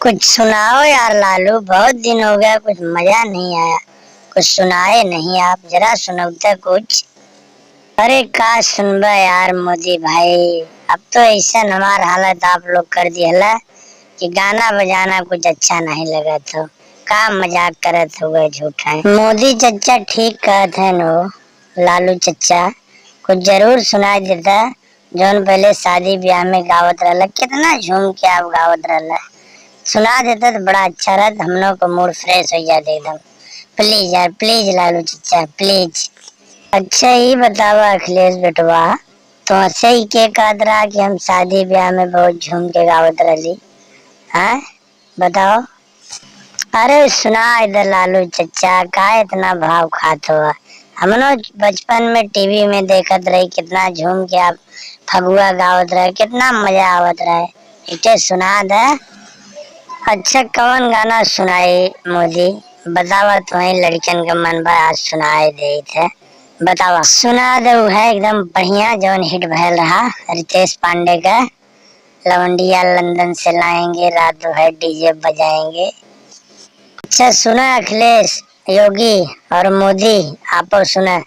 कुछ सुनाओ यार लालू, बहुत दिन हो गया, कुछ मजा नहीं आया। कुछ सुनाए नहीं आप, जरा सुनाते कुछ। अरे का सुनबा यार मोदी भाई, अब तो ऐसा हमार हालत आप लोग कर दिया कि गाना बजाना कुछ अच्छा नहीं लगा। तो का मजाक करत हुए झूठा है। मोदी चचा ठीक कहत है नो। लालू चचा कुछ जरूर सुनाई देता जौन पहले शादी ब्याह में गावत रहला, कितना झूम के आप गावत रहला। सुना देता तो बड़ा अच्छा रहता, हम लोग को मूड फ्रेश हो जाता एकदम। प्लीज यार प्लीज लालू चचा प्लीज। अच्छा ही बतावा अखिलेश बेटवा, तो ऐसे ही के कहत रहा कि हम शादी ब्याह में बहुत झूम के गावत रही। हाँ बताओ। अरे सुना इधर लालू चचा, का इतना भाव खात हुआ। हम लोग बचपन में टीवी में देखत रही, कितना झूम के आप फगुआ गावत रहे, कितना मजा आवत रहे। इटे सुना दे। अच्छा कौन गाना सुनाई मोदी, बतावा। तुम्हें लड़कन का मन बा आज सुनाए दे थे, बतावा। सुना दे है एकदम बढ़िया जौन हिट भैल रहा, रितेश पांडे का लवंडिया लंदन से लाएंगे, रात भर डीजे बजाएंगे। अच्छा सुना अखिलेश, योगी और मोदी, आपो सुना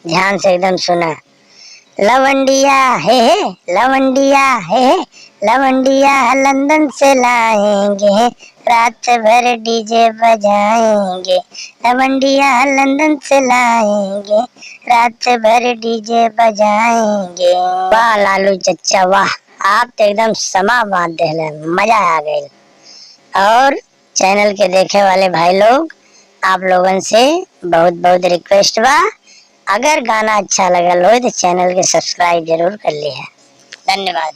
ध्यान से एकदम सुना। लवंडिया हे लवंडिया हे लवंडिया लंदन से लाएंगे, रात भर डीजे बजाएंगे। लवंडिया लंदन से लाएंगे, रात भर डीजे बजाएंगे। वाह लालू चचा वाह, आप तो एकदम समा बांध दे, मजा आ गई। और चैनल के देखे वाले भाई लोग, आप लोगन से बहुत बहुत रिक्वेस्ट बा, अगर गाना अच्छा लगल हो तो चैनल के सब्सक्राइब जरूर कर लिया। धन्यवाद।